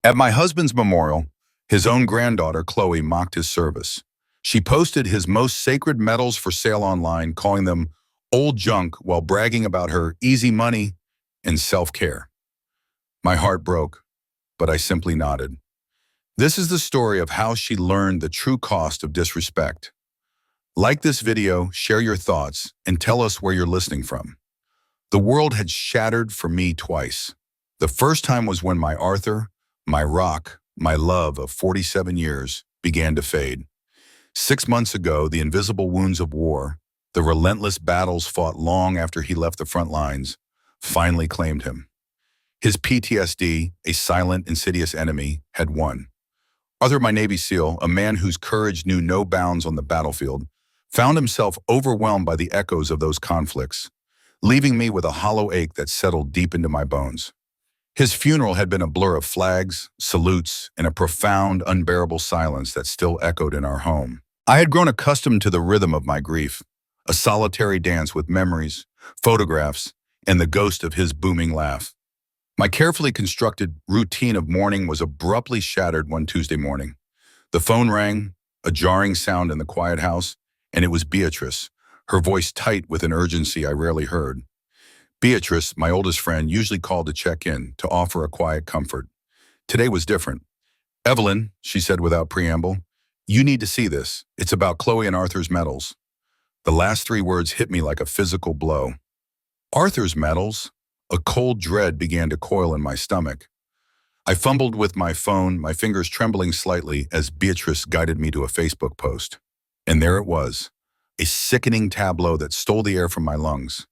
At my husband's memorial, his own granddaughter, Chloe, mocked his service. She posted his most sacred medals for sale online, calling them old junk while bragging about her easy money and self-care. My heart broke, but I simply nodded. This is the story of how she learned the true cost of disrespect. Like this video, share your thoughts, and tell us where you're listening from. The world had shattered for me twice. The first time was when my Arthur, my rock, my love of 47 years, began to fade. 6 months ago, the invisible wounds of war, the relentless battles fought long after he left the front lines, finally claimed him. His PTSD, a silent, insidious enemy, had won. Arthur, my Navy SEAL, a man whose courage knew no bounds on the battlefield, found himself overwhelmed by the echoes of those conflicts, leaving me with a hollow ache that settled deep into my bones. His funeral had been a blur of flags, salutes, and a profound, unbearable silence that still echoed in our home. I had grown accustomed to the rhythm of my grief, a solitary dance with memories, photographs, and the ghost of his booming laugh. My carefully constructed routine of mourning was abruptly shattered one Tuesday morning. The phone rang, a jarring sound in the quiet house, and it was Beatrice, her voice tight with an urgency I rarely heard. Beatrice, my oldest friend, usually called to check in, to offer a quiet comfort. Today was different. "Evelyn," she said without preamble, "you need to see this. It's about Chloe and Arthur's medals." The last three words hit me like a physical blow. Arthur's medals? A cold dread began to coil in my stomach. I fumbled with my phone, my fingers trembling slightly as Beatrice guided me to a Facebook post. And there it was, a sickening tableau that stole the air from my lungs.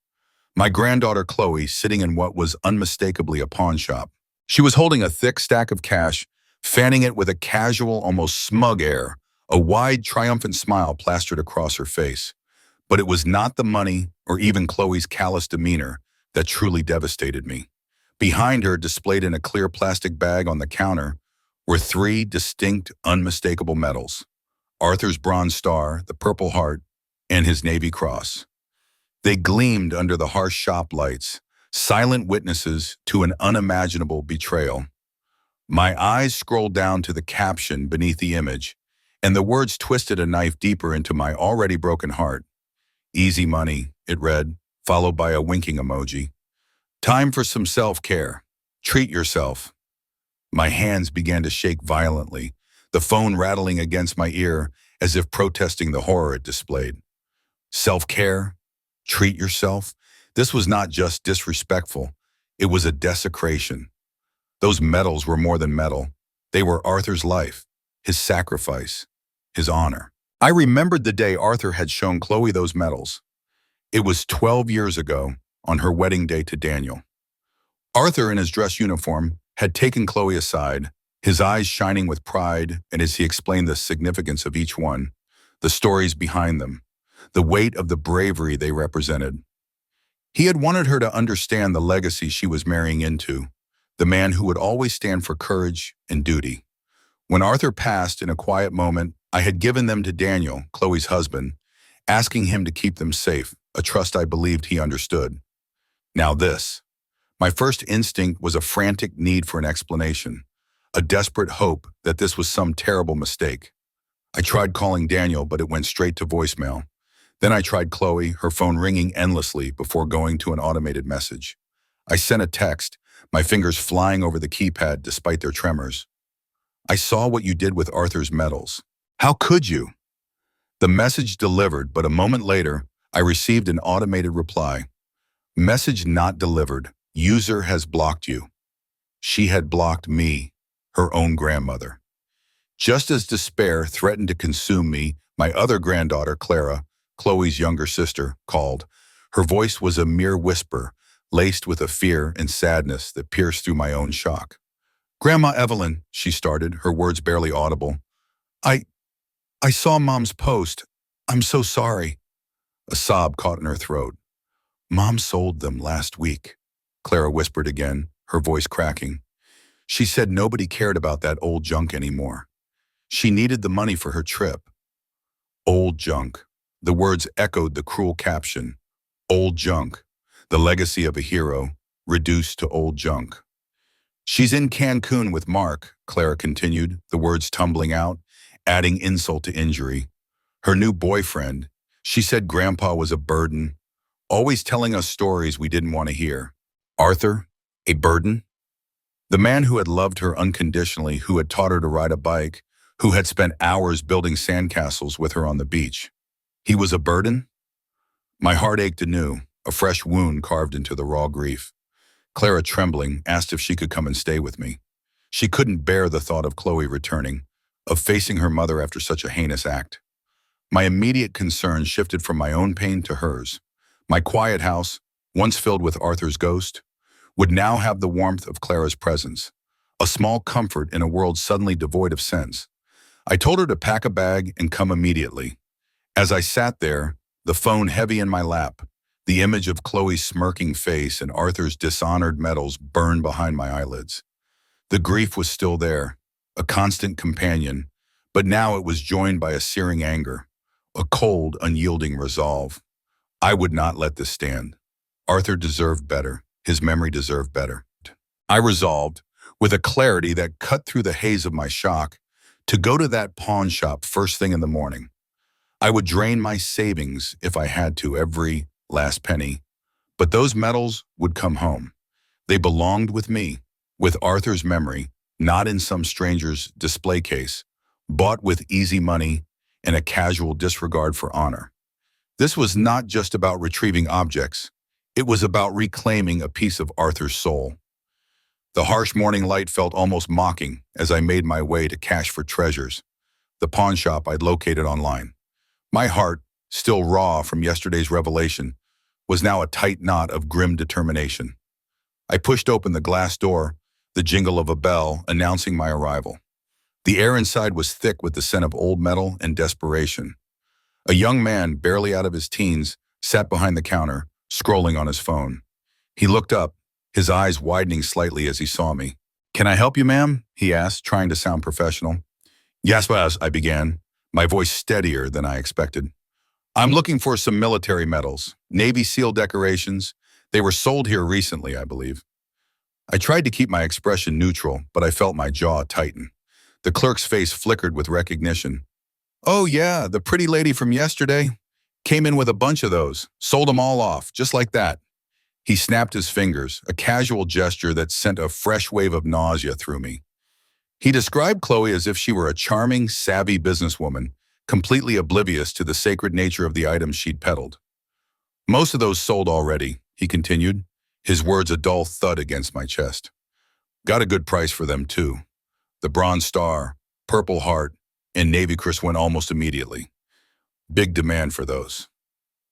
My granddaughter Chloe sitting in what was unmistakably a pawn shop. She was holding a thick stack of cash, fanning it with a casual, almost smug air, a wide, triumphant smile plastered across her face. But it was not the money or even Chloe's callous demeanor that truly devastated me. Behind her, displayed in a clear plastic bag on the counter, were three distinct, unmistakable medals: Arthur's Bronze Star, the Purple Heart, and his Navy Cross. They gleamed under the harsh shop lights, silent witnesses to an unimaginable betrayal. My eyes scrolled down to the caption beneath the image, and the words twisted a knife deeper into my already broken heart. "Easy money," it read, followed by a winking emoji. "Time for some self-care. Treat yourself." My hands began to shake violently, the phone rattling against my ear as if protesting the horror it displayed. Self-care? Treat yourself? This was not just disrespectful, it was a desecration. Those medals were more than metal. They were Arthur's life, his sacrifice, his honor. I remembered the day Arthur had shown Chloe those medals. It was 12 years ago, on her wedding day to Daniel. Arthur, in his dress uniform, had taken Chloe aside, his eyes shining with pride, and as he explained the significance of each one, the stories behind them, the weight of the bravery they represented. He had wanted her to understand the legacy she was marrying into, the man who would always stand for courage and duty. When Arthur passed in a quiet moment, I had given them to Daniel, Chloe's husband, asking him to keep them safe, a trust I believed he understood. Now this. My first instinct was a frantic need for an explanation, a desperate hope that this was some terrible mistake. I tried calling Daniel, but it went straight to voicemail. Then I tried Chloe, her phone ringing endlessly before going to an automated message. I sent a text, my fingers flying over the keypad despite their tremors. "I saw what you did with Arthur's medals. How could you?" The message delivered, but a moment later, I received an automated reply. "Message not delivered. User has blocked you." She had blocked me, her own grandmother. Just as despair threatened to consume me, my other granddaughter, Clara, Chloe's younger sister, called. Her voice was a mere whisper, laced with a fear and sadness that pierced through my own shock. "Grandma Evelyn," she started, her words barely audible. I saw Mom's post. I'm so sorry." A sob caught in her throat. "Mom sold them last week," Clara whispered again, her voice cracking. "She said nobody cared about that old junk anymore. She needed the money for her trip." Old junk. The words echoed the cruel caption. Old junk. The legacy of a hero, reduced to old junk. She's in Cancun with Mark, Clara continued, the words tumbling out, adding insult to injury. Her new boyfriend. She said Grandpa was a burden, always telling us stories we didn't want to hear. Arthur? A burden? The man who had loved her unconditionally, who had taught her to ride a bike, who had spent hours building sandcastles with her on the beach. He was a burden? My heart ached anew, a fresh wound carved into the raw grief. Clara, trembling, asked if she could come and stay with me. She couldn't bear the thought of Chloe returning, of facing her mother after such a heinous act. My immediate concern shifted from my own pain to hers. My quiet house, once filled with Arthur's ghost, would now have the warmth of Clara's presence, a small comfort in a world suddenly devoid of sense. I told her to pack a bag and come immediately. As I sat there, the phone heavy in my lap, the image of Chloe's smirking face and Arthur's dishonored medals burned behind my eyelids. The grief was still there, a constant companion, but now it was joined by a searing anger, a cold, unyielding resolve. I would not let this stand. Arthur deserved better. His memory deserved better. I resolved, with a clarity that cut through the haze of my shock, to go to that pawn shop first thing in the morning. I would drain my savings if I had to, every last penny, but those medals would come home. They belonged with me, with Arthur's memory, not in some stranger's display case, bought with easy money and a casual disregard for honor. This was not just about retrieving objects. It was about reclaiming a piece of Arthur's soul. The harsh morning light felt almost mocking as I made my way to Cash for Treasures, the pawn shop I'd located online. My heart, still raw from yesterday's revelation, was now a tight knot of grim determination. I pushed open the glass door, the jingle of a bell announcing my arrival. The air inside was thick with the scent of old metal and desperation. A young man, barely out of his teens, sat behind the counter, scrolling on his phone. He looked up, his eyes widening slightly as he saw me. "Can I help you, ma'am?" he asked, trying to sound professional. "Yes, boss," I began, my voice steadier than I expected. "I'm looking for some military medals, Navy SEAL decorations. They were sold here recently, I believe." I tried to keep my expression neutral, but I felt my jaw tighten. The clerk's face flickered with recognition. "Oh yeah, the pretty lady from yesterday. Came in with a bunch of those, sold them all off, just like that." He snapped his fingers, a casual gesture that sent a fresh wave of nausea through me. He described Chloe as if she were a charming, savvy businesswoman, completely oblivious to the sacred nature of the items she'd peddled. "Most of those sold already," he continued, his words a dull thud against my chest. "Got a good price for them, too. The Bronze Star, Purple Heart, and Navy Cross went almost immediately. Big demand for those."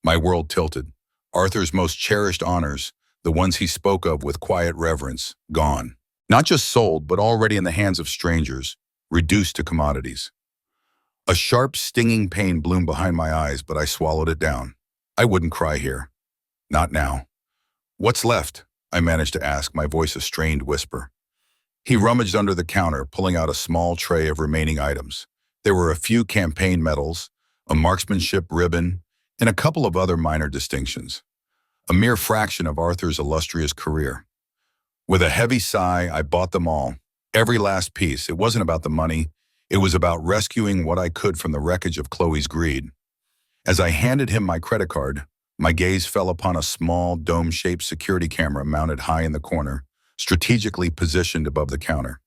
My world tilted. Arthur's most cherished honors, the ones he spoke of with quiet reverence, gone. Not just sold, but already in the hands of strangers, reduced to commodities. A sharp, stinging pain bloomed behind my eyes, but I swallowed it down. I wouldn't cry here. Not now. "What's left?" I managed to ask, my voice a strained whisper. He rummaged under the counter, pulling out a small tray of remaining items. There were a few campaign medals, a marksmanship ribbon, and a couple of other minor distinctions. A mere fraction of Arthur's illustrious career. With a heavy sigh, I bought them all. Every last piece. It wasn't about the money. It was about rescuing what I could from the wreckage of Chloe's greed. As I handed him my credit card, my gaze fell upon a small, dome-shaped security camera mounted high in the corner, strategically positioned above the counter.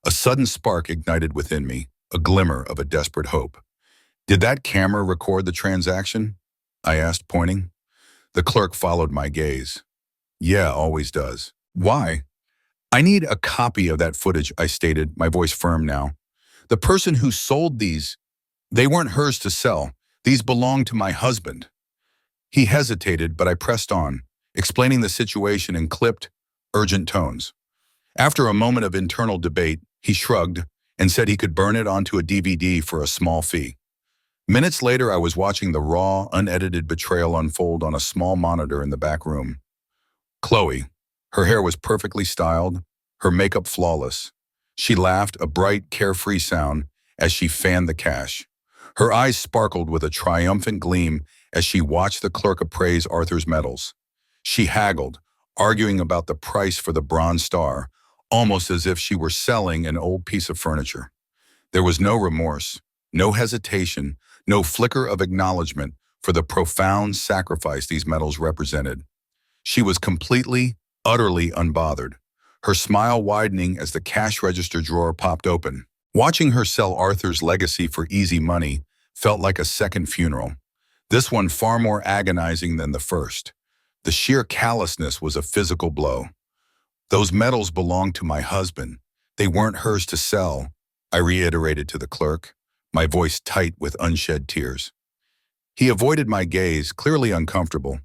A sudden spark ignited within me, a glimmer of a desperate hope. "Did that camera record the transaction?" I asked, pointing. The clerk followed my gaze. "Yeah, always does." "Why?" "I need a copy of that footage," I stated, my voice firm now. "The person who sold these, they weren't hers to sell. These belonged to my husband." He hesitated, but I pressed on, explaining the situation in clipped, urgent tones. After a moment of internal debate, he shrugged and said he could burn it onto a DVD for a small fee. Minutes later, I was watching the raw, unedited betrayal unfold on a small monitor in the back room. Chloe. Her hair was perfectly styled, her makeup flawless. She laughed, a bright, carefree sound, as she fanned the cash. Her eyes sparkled with a triumphant gleam as she watched the clerk appraise Arthur's medals. She haggled, arguing about the price for the Bronze Star, almost as if she were selling an old piece of furniture. There was no remorse, no hesitation, no flicker of acknowledgement for the profound sacrifice these metals represented. She was completely, utterly unbothered, her smile widening as the cash register drawer popped open. Watching her sell Arthur's legacy for easy money felt like a second funeral, this one far more agonizing than the first. The sheer callousness was a physical blow. Those metals belonged to my husband. They weren't hers to sell, I reiterated to the clerk, my voice tight with unshed tears. He avoided my gaze, clearly uncomfortable.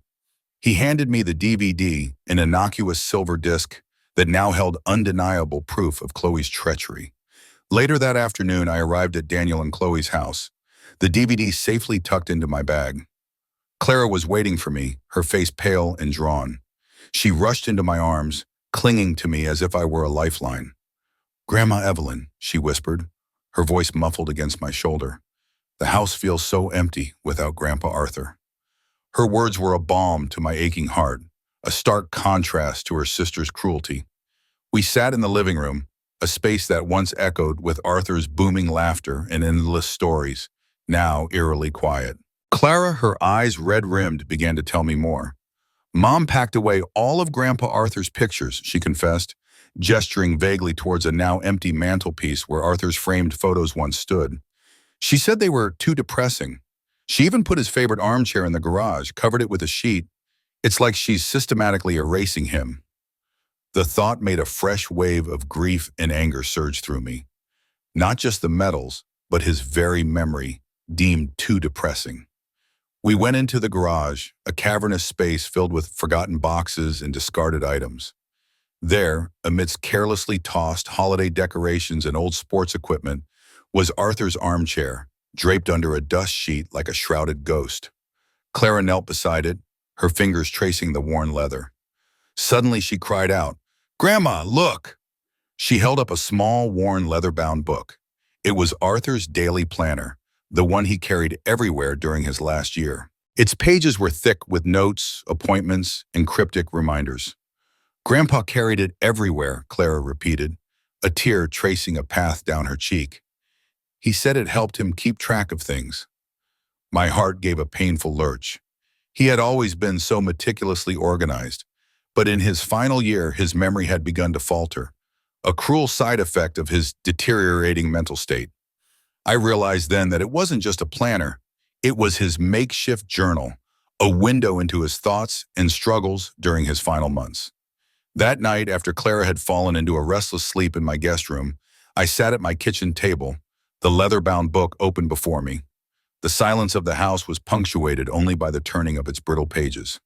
He handed me the DVD, an innocuous silver disc that now held undeniable proof of Chloe's treachery. Later that afternoon, I arrived at Daniel and Chloe's house, the DVD safely tucked into my bag. Clara was waiting for me, her face pale and drawn. She rushed into my arms, clinging to me as if I were a lifeline. "Grandma Evelyn," she whispered, her voice muffled against my shoulder. "The house feels so empty without Grandpa Arthur." Her words were a balm to my aching heart, a stark contrast to her sister's cruelty. We sat in the living room, a space that once echoed with Arthur's booming laughter and endless stories, now eerily quiet. Clara, her eyes red-rimmed, began to tell me more. "Mom packed away all of Grandpa Arthur's pictures," she confessed, gesturing vaguely towards a now empty mantelpiece where Arthur's framed photos once stood. "She said they were too depressing. She even put his favorite armchair in the garage, covered it with a sheet. It's like she's systematically erasing him." The thought made a fresh wave of grief and anger surge through me. Not just the metals, but his very memory, deemed too depressing. We went into the garage, a cavernous space filled with forgotten boxes and discarded items. There, amidst carelessly tossed holiday decorations and old sports equipment, was Arthur's armchair, draped under a dust sheet like a shrouded ghost. Clara knelt beside it, her fingers tracing the worn leather. Suddenly she cried out, "Grandma, look!" She held up a small, worn, leather-bound book. It was Arthur's daily planner, the one he carried everywhere during his last year. Its pages were thick with notes, appointments, and cryptic reminders. "Grandpa carried it everywhere," Clara repeated, a tear tracing a path down her cheek. "He said it helped him keep track of things." My heart gave a painful lurch. He had always been so meticulously organized, but in his final year, his memory had begun to falter, a cruel side effect of his deteriorating mental state. I realized then that it wasn't just a planner, it was his makeshift journal, a window into his thoughts and struggles during his final months. That night, after Clara had fallen into a restless sleep in my guest room, I sat at my kitchen table, the leather-bound book open before me. The silence of the house was punctuated only by the turning of its brittle pages.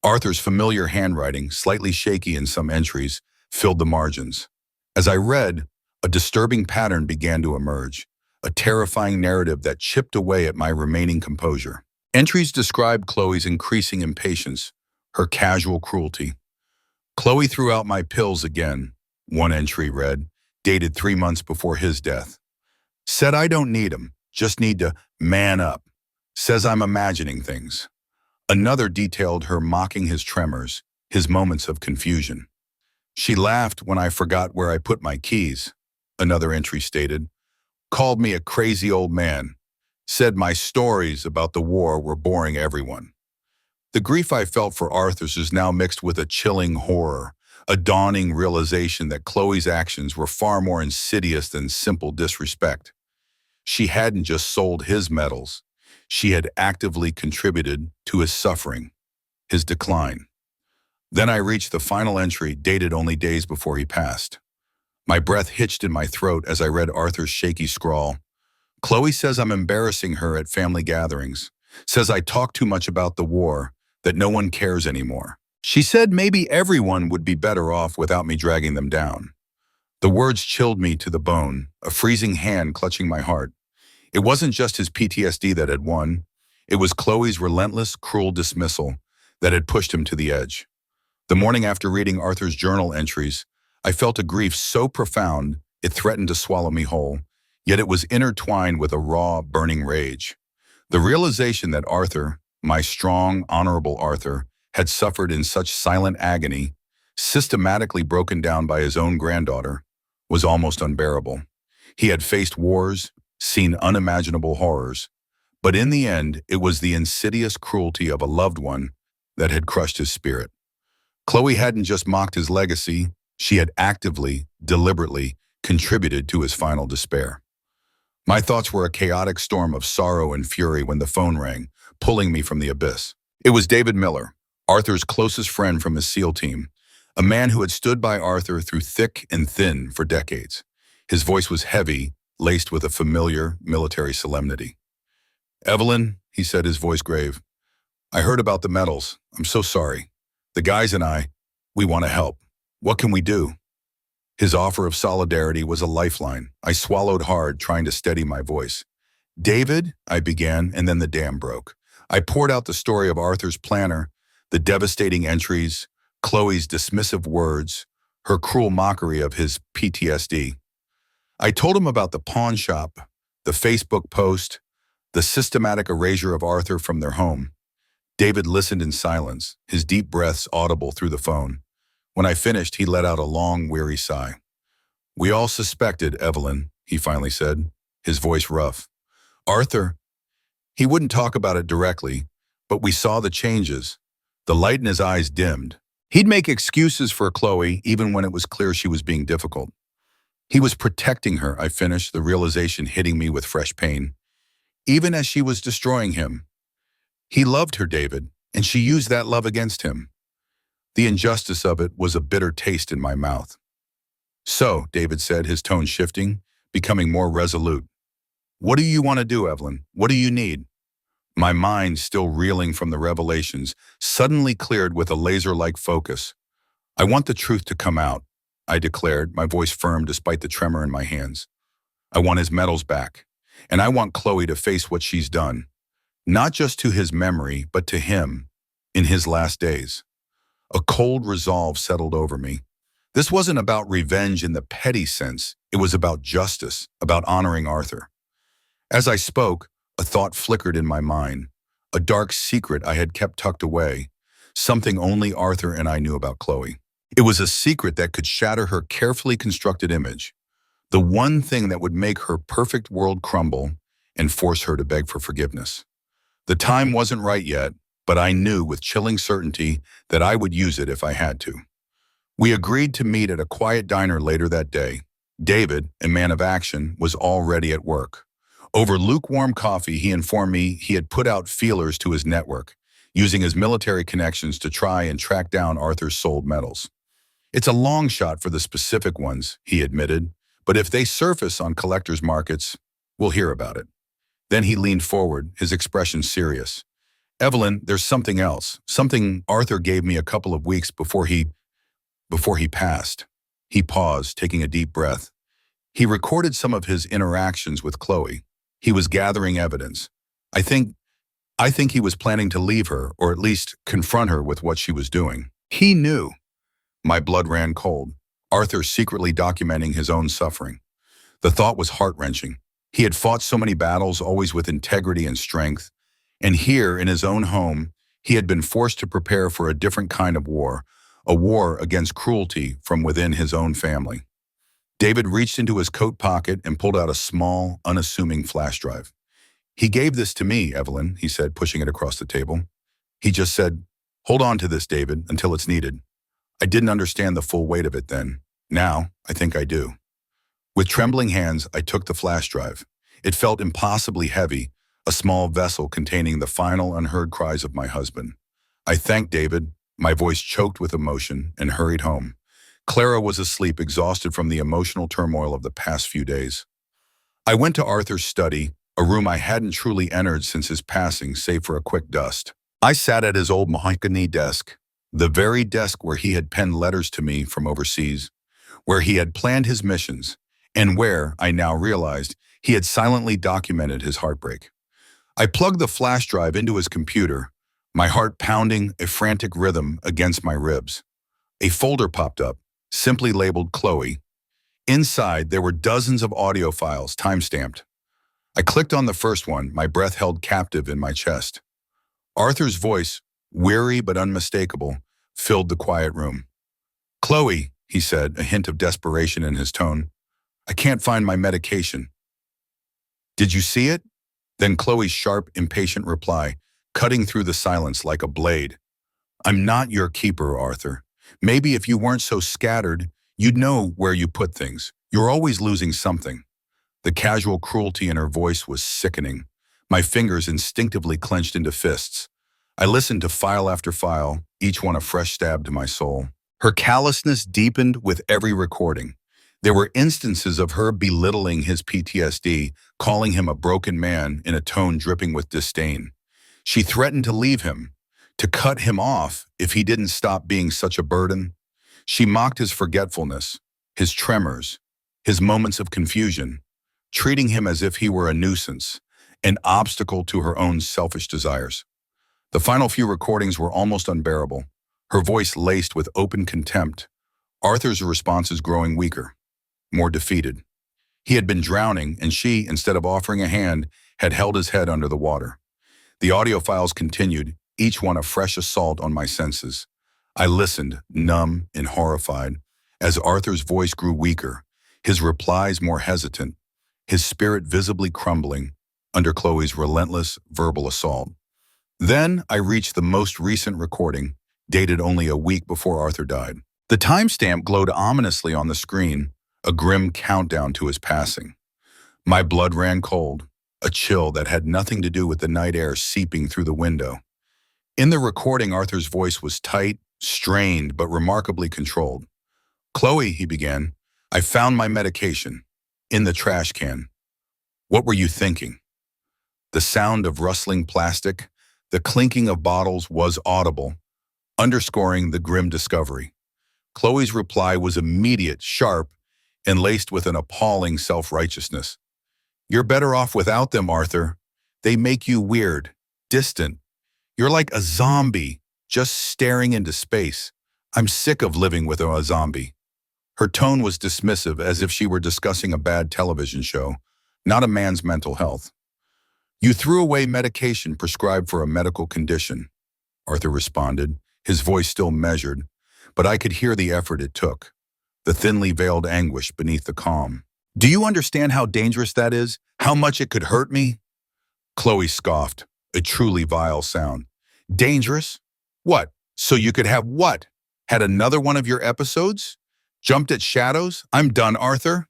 Arthur's familiar handwriting, slightly shaky in some entries, filled the margins. As I read, a disturbing pattern began to emerge, a terrifying narrative that chipped away at my remaining composure. Entries described Chloe's increasing impatience, her casual cruelty. "Chloe threw out my pills again," one entry read, dated 3 months before his death. "Said I don't need 'em, just need to man up. Says I'm imagining things." Another detailed her mocking his tremors, his moments of confusion. "She laughed when I forgot where I put my keys," another entry stated. "Called me a crazy old man. Said my stories about the war were boring everyone." The grief I felt for Arthur's is now mixed with a chilling horror, a dawning realization that Chloe's actions were far more insidious than simple disrespect. She hadn't just sold his metals. She had actively contributed to his suffering, his decline. Then I reached the final entry, dated only days before he passed. My breath hitched in my throat as I read Arthur's shaky scrawl. "Chloe says I'm embarrassing her at family gatherings. Says I talk too much about the war, that no one cares anymore. She said maybe everyone would be better off without me dragging them down." The words chilled me to the bone, a freezing hand clutching my heart. It wasn't just his PTSD that had won. It was Chloe's relentless, cruel dismissal that had pushed him to the edge. The morning after reading Arthur's journal entries, I felt a grief so profound it threatened to swallow me whole, yet it was intertwined with a raw, burning rage. The realization that Arthur, my strong, honorable Arthur, had suffered in such silent agony, systematically broken down by his own granddaughter, was almost unbearable. He had faced wars, seen unimaginable horrors, but in the end, it was the insidious cruelty of a loved one that had crushed his spirit. Chloe hadn't just mocked his legacy, she had actively, deliberately contributed to his final despair. My thoughts were a chaotic storm of sorrow and fury when the phone rang, pulling me from the abyss. It was David Miller, Arthur's closest friend from his SEAL team, a man who had stood by Arthur through thick and thin for decades. His voice was heavy, laced with a familiar military solemnity. "Evelyn," he said, his voice grave, "I heard about the medals. I'm so sorry. The guys and I, we want to help. What can we do?" His offer of solidarity was a lifeline. I swallowed hard, trying to steady my voice. "David," I began, and then the dam broke. I poured out the story of Arthur's planner, the devastating entries, Chloe's dismissive words, her cruel mockery of his PTSD. I told him about the pawn shop, the Facebook post, the systematic erasure of Arthur from their home. David listened in silence, his deep breaths audible through the phone. When I finished, he let out a long, weary sigh. "We all suspected, Evelyn," he finally said, his voice rough. "Arthur, he wouldn't talk about it directly, but we saw the changes. The light in his eyes dimmed. He'd make excuses for Chloe even when it was clear she was being difficult. He was protecting her," I finished, the realization hitting me with fresh pain. "Even as she was destroying him. He loved her, David, and she used that love against him." The injustice of it was a bitter taste in my mouth. "So," David said, his tone shifting, becoming more resolute. "What do you want to do, Evelyn? What do you need?" My mind, still reeling from the revelations, suddenly cleared with a laser-like focus. "I want the truth to come out," I declared, my voice firm despite the tremor in my hands. "I want his medals back, and I want Chloe to face what she's done, not just to his memory, but to him, in his last days." A cold resolve settled over me. This wasn't about revenge in the petty sense. It was about justice, about honoring Arthur. As I spoke, a thought flickered in my mind, a dark secret I had kept tucked away, something only Arthur and I knew about Chloe. It was a secret that could shatter her carefully constructed image, the one thing that would make her perfect world crumble and force her to beg for forgiveness. The time wasn't right yet, but I knew with chilling certainty that I would use it if I had to. We agreed to meet at a quiet diner later that day. David, a man of action, was already at work. Over lukewarm coffee, he informed me he had put out feelers to his network, using his military connections to try and track down Arthur's sold medals. "It's a long shot for the specific ones," he admitted, "but if they surface on collectors' markets, we'll hear about it." Then he leaned forward, his expression serious. "Evelyn, there's something else, something Arthur gave me a couple of weeks before he passed." He paused, taking a deep breath. He recorded some of his interactions with Chloe. He was gathering evidence. I think he was planning to leave her, or at least confront her with what she was doing. He knew. My blood ran cold. Arthur secretly documenting his own suffering. The thought was heart-wrenching. He had fought so many battles, always with integrity and strength. And here, in his own home, he had been forced to prepare for a different kind of war, a war against cruelty from within his own family. David reached into his coat pocket and pulled out a small, unassuming flash drive. "He gave this to me, Evelyn," he said, pushing it across the table. He just said, "Hold on to this, David, until it's needed." I didn't understand the full weight of it then. Now, I think I do. With trembling hands, I took the flash drive. It felt impossibly heavy, a small vessel containing the final unheard cries of my husband. I thanked David, my voice choked with emotion, and hurried home. Clara was asleep, exhausted from the emotional turmoil of the past few days. I went to Arthur's study, a room I hadn't truly entered since his passing, save for a quick dust. I sat at his old mahogany desk, the very desk where he had penned letters to me from overseas, where he had planned his missions, and where, I now realized, he had silently documented his heartbreak. I plugged the flash drive into his computer, my heart pounding a frantic rhythm against my ribs. A folder popped up, simply labeled Chloe. Inside, there were dozens of audio files, time-stamped. I clicked on the first one, my breath held captive in my chest. Arthur's voice, weary but unmistakable, filled the quiet room. Chloe, he said, a hint of desperation in his tone, I can't find my medication. Did you see it? Then Chloe's sharp, impatient reply, cutting through the silence like a blade. I'm not your keeper, Arthur. Maybe if you weren't so scattered, you'd know where you put things. You're always losing something. The casual cruelty in her voice was sickening. My fingers instinctively clenched into fists. I listened to file after file, each one a fresh stab to my soul. Her callousness deepened with every recording. There were instances of her belittling his PTSD, calling him a broken man in a tone dripping with disdain. She threatened to leave him, to cut him off if he didn't stop being such a burden. She mocked his forgetfulness, his tremors, his moments of confusion, treating him as if he were a nuisance, an obstacle to her own selfish desires. The final few recordings were almost unbearable, her voice laced with open contempt. Arthur's responses growing weaker, more defeated. He had been drowning, and she, instead of offering a hand, had held his head under the water. The audio files continued, each one a fresh assault on my senses. I listened, numb and horrified, as Arthur's voice grew weaker, his replies more hesitant, his spirit visibly crumbling under Chloe's relentless verbal assault. Then I reached the most recent recording, dated only a week before Arthur died. The timestamp glowed ominously on the screen, a grim countdown to his passing. My blood ran cold, a chill that had nothing to do with the night air seeping through the window. In the recording, Arthur's voice was tight, strained, but remarkably controlled. Chloe, he began, I found my medication in the trash can. What were you thinking? The sound of rustling plastic, the clinking of bottles was audible, underscoring the grim discovery. Chloe's reply was immediate, sharp, and laced with an appalling self-righteousness. You're better off without them, Arthur. They make you weird, distant. You're like a zombie, just staring into space. I'm sick of living with a zombie. Her tone was dismissive, as if she were discussing a bad television show, not a man's mental health. You threw away medication prescribed for a medical condition, Arthur responded, his voice still measured, but I could hear the effort it took, the thinly veiled anguish beneath the calm. Do you understand how dangerous that is? How much it could hurt me? Chloe scoffed, a truly vile sound. Dangerous? What? So you could have what? Had another one of your episodes? Jumped at shadows? I'm done, Arthur.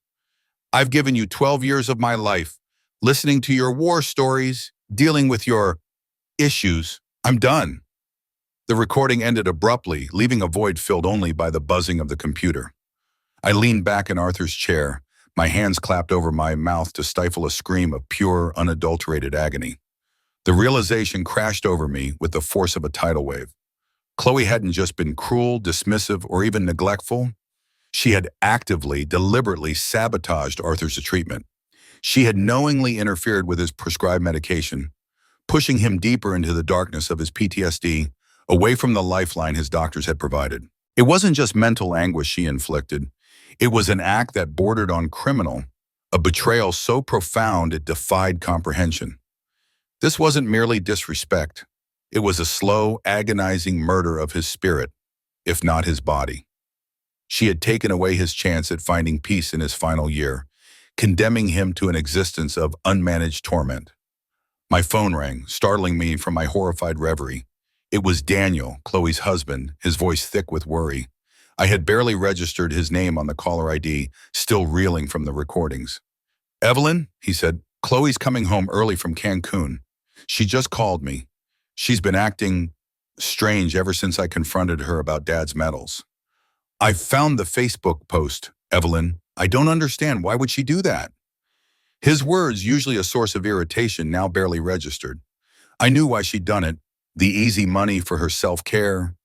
I've given you 12 years of my life, listening to your war stories, dealing with your issues. I'm done. The recording ended abruptly, leaving a void filled only by the buzzing of the computer. I leaned back in Arthur's chair, my hands clapped over my mouth to stifle a scream of pure, unadulterated agony. The realization crashed over me with the force of a tidal wave. Chloe hadn't just been cruel, dismissive, or even neglectful. She had actively, deliberately sabotaged Arthur's treatment. She had knowingly interfered with his prescribed medication, pushing him deeper into the darkness of his PTSD, away from the lifeline his doctors had provided. It wasn't just mental anguish she inflicted. It was an act that bordered on criminal, a betrayal so profound it defied comprehension. This wasn't merely disrespect. It was a slow, agonizing murder of his spirit, if not his body. She had taken away his chance at finding peace in his final year, condemning him to an existence of unmanaged torment. My phone rang, startling me from my horrified reverie. It was Daniel, Chloe's husband, his voice thick with worry. I had barely registered his name on the caller ID, still reeling from the recordings. Evelyn, he said, Chloe's coming home early from Cancun. She just called me. She's been acting strange ever since I confronted her about Dad's medals. I found the Facebook post, Evelyn. I don't understand. Why would she do that? His words, usually a source of irritation, now barely registered. I knew why she'd done it. The easy money for her self-care,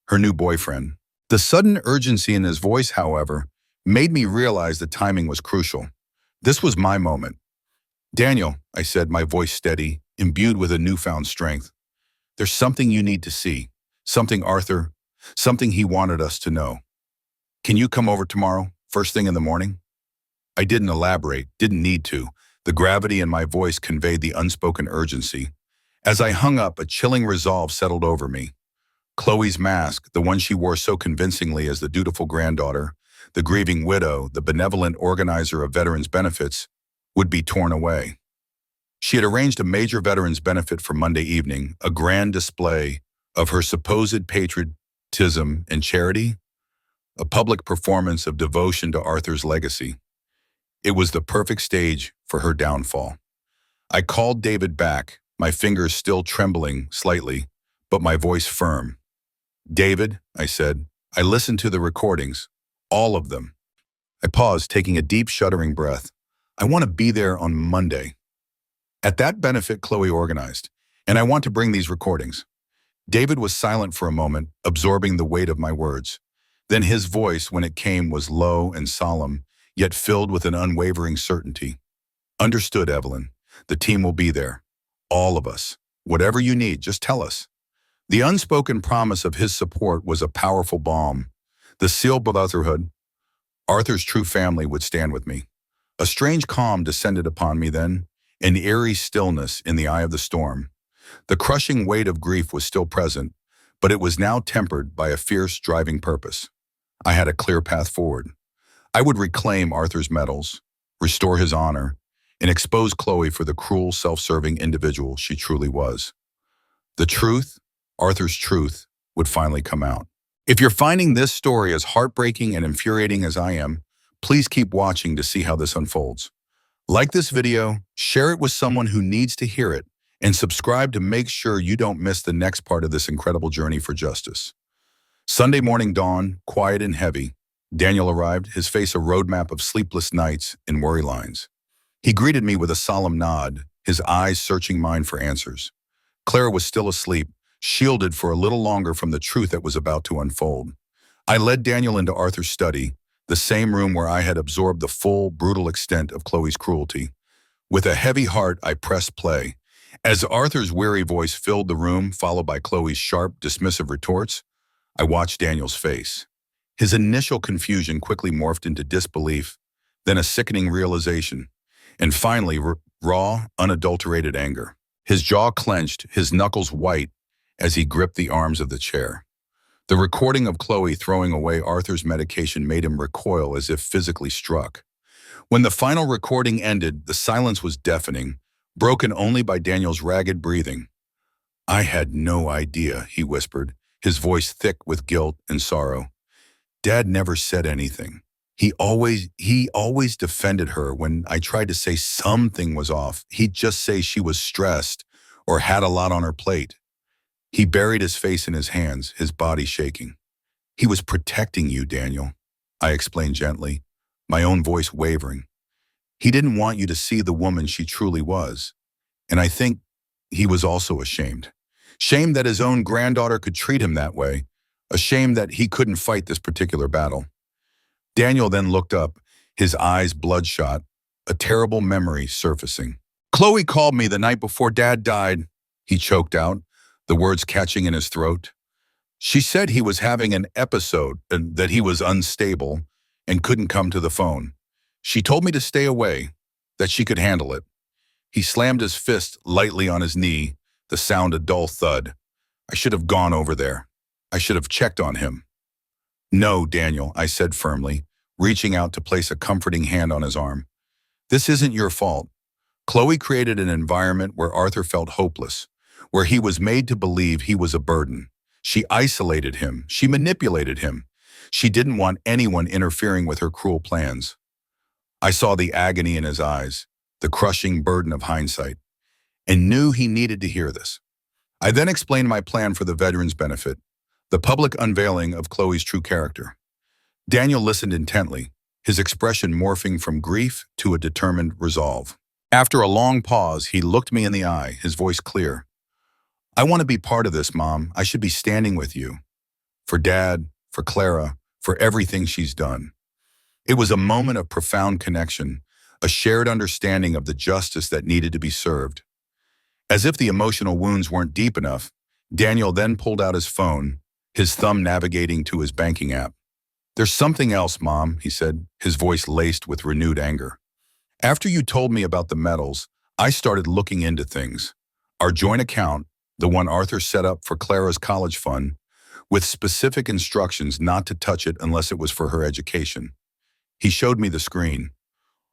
her new boyfriend. The sudden urgency in his voice, however, made me realize the timing was crucial. This was my moment. Daniel, I said, my voice steady, imbued with a newfound strength. There's something you need to see. Something Arthur, something he wanted us to know. Can you come over tomorrow, first thing in the morning? I didn't elaborate, didn't need to. The gravity in my voice conveyed the unspoken urgency. As I hung up, a chilling resolve settled over me. Chloe's mask, the one she wore so convincingly as the dutiful granddaughter, the grieving widow, the benevolent organizer of veterans' benefits, would be torn away. She had arranged a major veterans benefit for Monday evening, a grand display of her supposed patriotism and charity, a public performance of devotion to Arthur's legacy. It was the perfect stage for her downfall. I called David back, my fingers still trembling slightly, but my voice firm. "David," I said, "I listened to the recordings, all of them." I paused, taking a deep, shuddering breath. "I want to be there on Monday. At that benefit Chloe organized, and I want to bring these recordings." David was silent for a moment, absorbing the weight of my words. Then his voice, when it came, was low and solemn, yet filled with an unwavering certainty. "Understood, Evelyn. The team will be there. All of us. Whatever you need, just tell us." The unspoken promise of his support was a powerful balm. The seal of brotherhood, Arthur's true family, would stand with me. A strange calm descended upon me then, an eerie stillness in the eye of the storm. The crushing weight of grief was still present, but it was now tempered by a fierce, driving purpose. I had a clear path forward. I would reclaim Arthur's medals, restore his honor, and expose Chloe for the cruel, self-serving individual she truly was. The truth, Arthur's truth, would finally come out. If you're finding this story as heartbreaking and infuriating as I am, please keep watching to see how this unfolds. Like this video, share it with someone who needs to hear it, and subscribe to make sure you don't miss the next part of this incredible journey for justice. Sunday morning dawned, quiet and heavy. Daniel arrived, his face a roadmap of sleepless nights and worry lines. He greeted me with a solemn nod, his eyes searching mine for answers. Clara was still asleep, shielded for a little longer from the truth that was about to unfold. I led Daniel into Arthur's study, the same room where I had absorbed the full, brutal extent of Chloe's cruelty. With a heavy heart, I pressed play. As Arthur's weary voice filled the room, followed by Chloe's sharp, dismissive retorts, I watched Daniel's face. His initial confusion quickly morphed into disbelief, then a sickening realization, and finally, raw, unadulterated anger. His jaw clenched, his knuckles white, as he gripped the arms of the chair. The recording of Chloe throwing away Arthur's medication made him recoil as if physically struck. When the final recording ended, the silence was deafening, broken only by Daniel's ragged breathing. "I had no idea," he whispered, his voice thick with guilt and sorrow. "Dad never said anything. He always defended her when I tried to say something was off. He'd just say she was stressed or had a lot on her plate." He buried his face in his hands, his body shaking. "He was protecting you, Daniel," I explained gently, my own voice wavering. "He didn't want you to see the woman she truly was. And I think he was also ashamed. Shame that his own granddaughter could treat him that way. Ashamed that he couldn't fight this particular battle." Daniel then looked up, his eyes bloodshot, a terrible memory surfacing. "Chloe called me the night before Dad died," he choked out, the words catching in his throat. "She said he was having an episode and that he was unstable and couldn't come to the phone. She told me to stay away, that she could handle it." He slammed his fist lightly on his knee, the sound a dull thud. "I should have gone over there. I should have checked on him." "No, Daniel," I said firmly, reaching out to place a comforting hand on his arm. "This isn't your fault. Chloe created an environment where Arthur felt hopeless, where he was made to believe he was a burden. She isolated him. She manipulated him. She didn't want anyone interfering with her cruel plans." I saw the agony in his eyes, the crushing burden of hindsight, and knew he needed to hear this. I then explained my plan for the veterans' benefit, the public unveiling of Chloe's true character. Daniel listened intently, his expression morphing from grief to a determined resolve. After a long pause, he looked me in the eye, his voice clear. "I want to be part of this, Mom. I should be standing with you. For Dad, for Clara, for everything she's done." It was a moment of profound connection, a shared understanding of the justice that needed to be served. As if the emotional wounds weren't deep enough, Daniel then pulled out his phone, his thumb navigating to his banking app. "There's something else, Mom," he said, his voice laced with renewed anger. "After you told me about the medals, I started looking into things. Our joint account, the one Arthur set up for Clara's college fund, with specific instructions not to touch it unless it was for her education. He showed me the screen.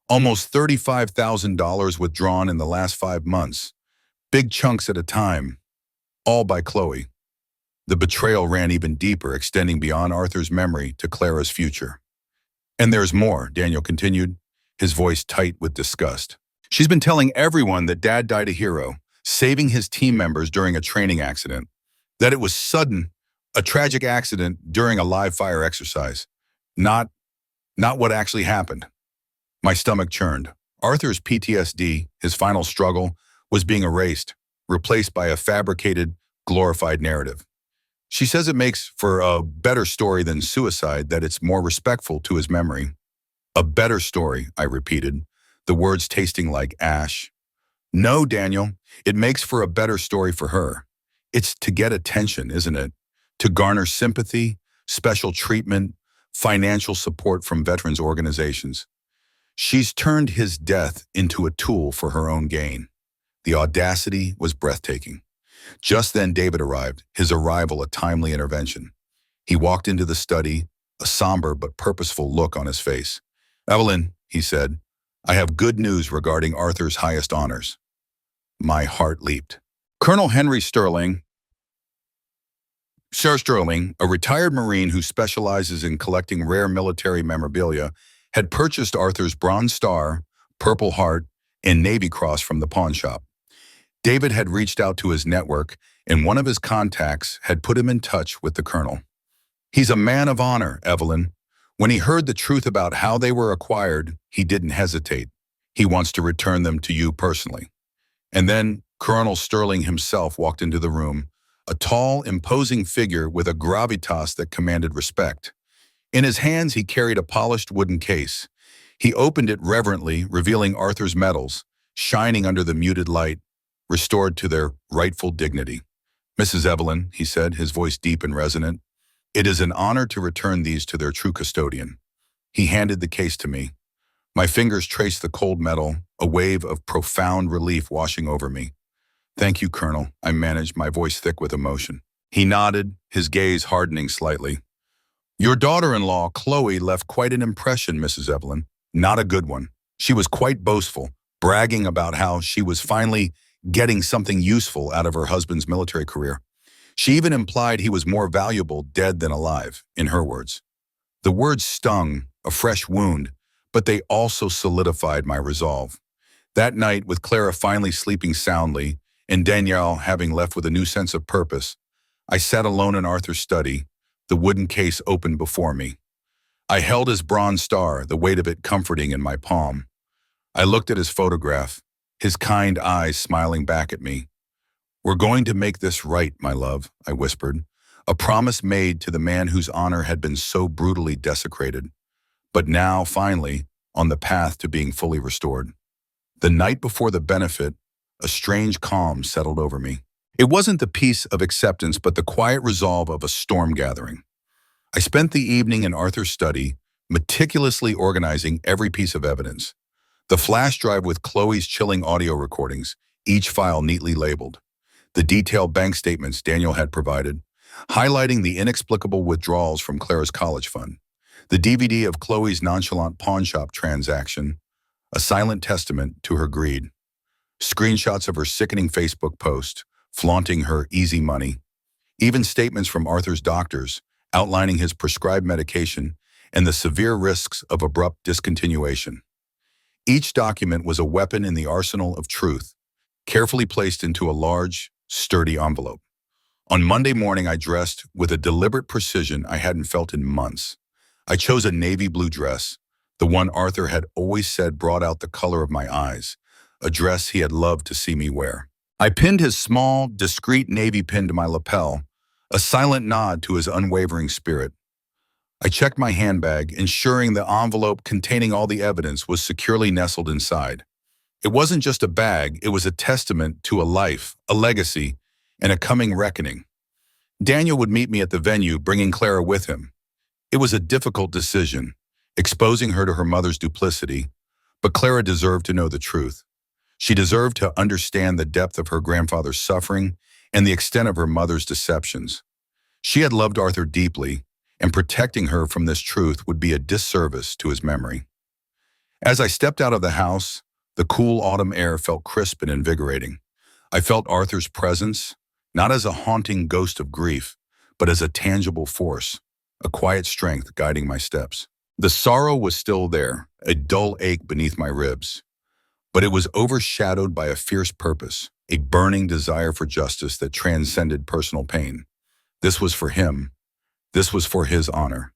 Almost $35,000 withdrawn in the last 5 months, big chunks at a time, all by Chloe. The betrayal ran even deeper, extending beyond Arthur's memory to Clara's future. And there's more, Daniel continued, his voice tight with disgust. She's been telling everyone that Dad died a hero, saving his team members during a training accident, that it was sudden, a tragic accident during a live fire exercise, not what actually happened. My stomach churned. Arthur's PTSD, his final struggle, was being erased, replaced by a fabricated, glorified narrative. She says it makes for a better story than suicide, that it's more respectful to his memory. A better story, I repeated, the words tasting like ash. No, Daniel, it makes for a better story for her. It's to get attention, isn't it? To garner sympathy, special treatment, financial support from veterans organizations. She's turned his death into a tool for her own gain. The audacity was breathtaking. Just then David arrived, his arrival a timely intervention. He walked into the study, a somber but purposeful look on his face. "Evelyn," he said, "I have good news regarding Arthur's highest honors." My heart leaped. Colonel Henry Sterling, Sir Sterling, a retired Marine who specializes in collecting rare military memorabilia, had purchased Arthur's Bronze Star, Purple Heart, and Navy Cross from the pawn shop. David had reached out to his network, and one of his contacts had put him in touch with the colonel. "He's a man of honor, Evelyn. When he heard the truth about how they were acquired, he didn't hesitate. He wants to return them to you personally." And then Colonel Sterling himself walked into the room, a tall, imposing figure with a gravitas that commanded respect. In his hands, he carried a polished wooden case. He opened it reverently, revealing Arthur's medals, shining under the muted light, restored to their rightful dignity. "Mrs. Evelyn," he said, his voice deep and resonant, "it is an honor to return these to their true custodian." He handed the case to me. My fingers traced the cold metal, a wave of profound relief washing over me. "Thank you, Colonel," I managed, my voice thick with emotion. He nodded, his gaze hardening slightly. "Your daughter-in-law, Chloe, left quite an impression, Mrs. Evelyn. Not a good one. She was quite boastful, bragging about how she was finally getting something useful out of her husband's military career. She even implied he was more valuable dead than alive, in her words. The words stung, a fresh wound, but they also solidified my resolve. That night, with Clara finally sleeping soundly and Danielle having left with a new sense of purpose, I sat alone in Arthur's study, the wooden case open before me. I held his bronze star, the weight of it comforting in my palm. I looked at his photograph, his kind eyes smiling back at me. "We're going to make this right, my love," I whispered, a promise made to the man whose honor had been so brutally desecrated, but now, finally, on the path to being fully restored. The night before the benefit, a strange calm settled over me. It wasn't the peace of acceptance, but the quiet resolve of a storm gathering. I spent the evening in Arthur's study, meticulously organizing every piece of evidence. The flash drive with Chloe's chilling audio recordings, each file neatly labeled. The detailed bank statements Daniel had provided, highlighting the inexplicable withdrawals from Clara's college fund. The DVD of Chloe's nonchalant pawn shop transaction, a silent testament to her greed. Screenshots of her sickening Facebook post, flaunting her easy money. Even statements from Arthur's doctors, outlining his prescribed medication and the severe risks of abrupt discontinuation. Each document was a weapon in the arsenal of truth, carefully placed into a large, sturdy envelope. On Monday morning, I dressed with a deliberate precision I hadn't felt in months. I chose a navy blue dress, the one Arthur had always said brought out the color of my eyes, a dress he had loved to see me wear. I pinned his small, discreet navy pin to my lapel, a silent nod to his unwavering spirit. I checked my handbag, ensuring the envelope containing all the evidence was securely nestled inside. It wasn't just a bag, it was a testament to a life, a legacy, and a coming reckoning. Daniel would meet me at the venue, bringing Clara with him. It was a difficult decision, exposing her to her mother's duplicity, but Clara deserved to know the truth. She deserved to understand the depth of her grandfather's suffering and the extent of her mother's deceptions. She had loved Arthur deeply, and protecting her from this truth would be a disservice to his memory. As I stepped out of the house, the cool autumn air felt crisp and invigorating. I felt Arthur's presence, not as a haunting ghost of grief, but as a tangible force, a quiet strength guiding my steps. The sorrow was still there, a dull ache beneath my ribs, but it was overshadowed by a fierce purpose, a burning desire for justice that transcended personal pain. This was for him. This was for his honor.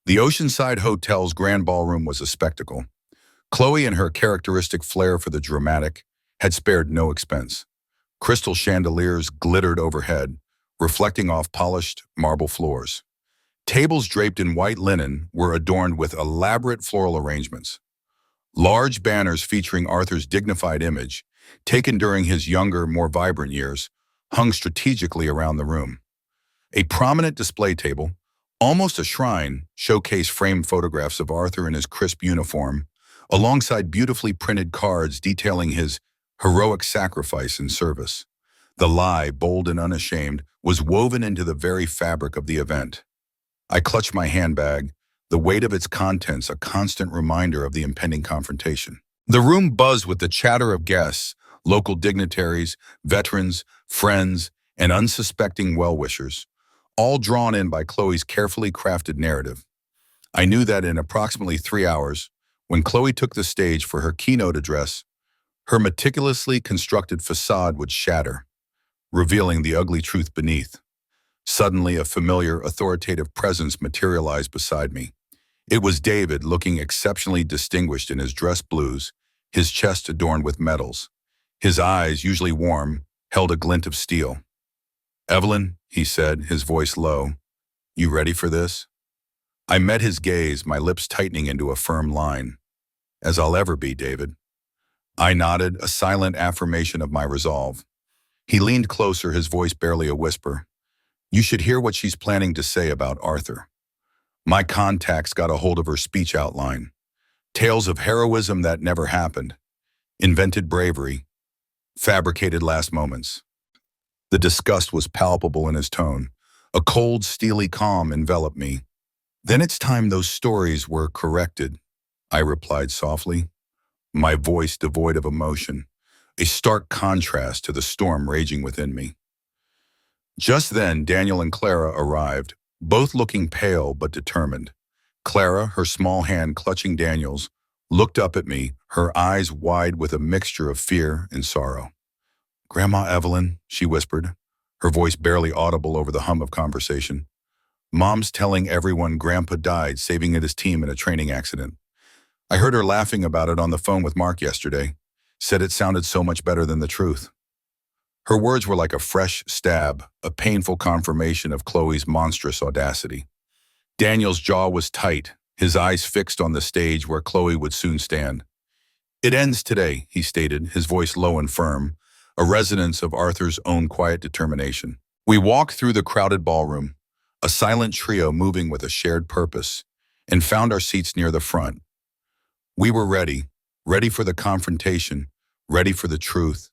The Oceanside Hotel's grand ballroom was a spectacle. Chloe and her characteristic flair for the dramatic had spared no expense. Crystal chandeliers glittered overhead, reflecting off polished marble floors. Tables draped in white linen were adorned with elaborate floral arrangements. Large banners featuring Arthur's dignified image, taken during his younger, more vibrant years, hung strategically around the room. A prominent display table, almost a shrine, showcased framed photographs of Arthur in his crisp uniform, alongside beautifully printed cards detailing his heroic sacrifice and service. The lie, bold and unashamed, was woven into the very fabric of the event. I clutched my handbag, the weight of its contents a constant reminder of the impending confrontation. The room buzzed with the chatter of guests, local dignitaries, veterans, friends, and unsuspecting well-wishers, all drawn in by Chloe's carefully crafted narrative. I knew that in approximately 3 hours, when Chloe took the stage for her keynote address, her meticulously constructed facade would shatter, revealing the ugly truth beneath. Suddenly, a familiar, authoritative presence materialized beside me. It was David, looking exceptionally distinguished in his dress blues, his chest adorned with medals. His eyes, usually warm, held a glint of steel. "Evelyn," he said, his voice low, "you ready for this?" I met his gaze, my lips tightening into a firm line. "As I'll ever be, David." I nodded, a silent affirmation of my resolve. He leaned closer, his voice barely a whisper. "You should hear what she's planning to say about Arthur." My contacts got a hold of her speech outline. Tales of heroism that never happened, invented bravery, fabricated last moments. The disgust was palpable in his tone. A cold, steely calm enveloped me. "Then it's time those stories were corrected," I replied softly, my voice devoid of emotion, a stark contrast to the storm raging within me. Just then, Daniel and Clara arrived, both looking pale but determined. Clara, her small hand clutching Daniel's, looked up at me, her eyes wide with a mixture of fear and sorrow. "Grandma Evelyn," she whispered, her voice barely audible over the hum of conversation. "Mom's telling everyone Grandpa died saving his team in a training accident. I heard her laughing about it on the phone with Mark yesterday. Said it sounded so much better than the truth." Her words were like a fresh stab, a painful confirmation of Chloe's monstrous audacity. Daniel's jaw was tight, his eyes fixed on the stage where Chloe would soon stand. "It ends today," he stated, his voice low and firm, a resonance of Arthur's own quiet determination. We walked through the crowded ballroom, a silent trio moving with a shared purpose, and found our seats near the front. We were ready, ready for the confrontation, ready for the truth,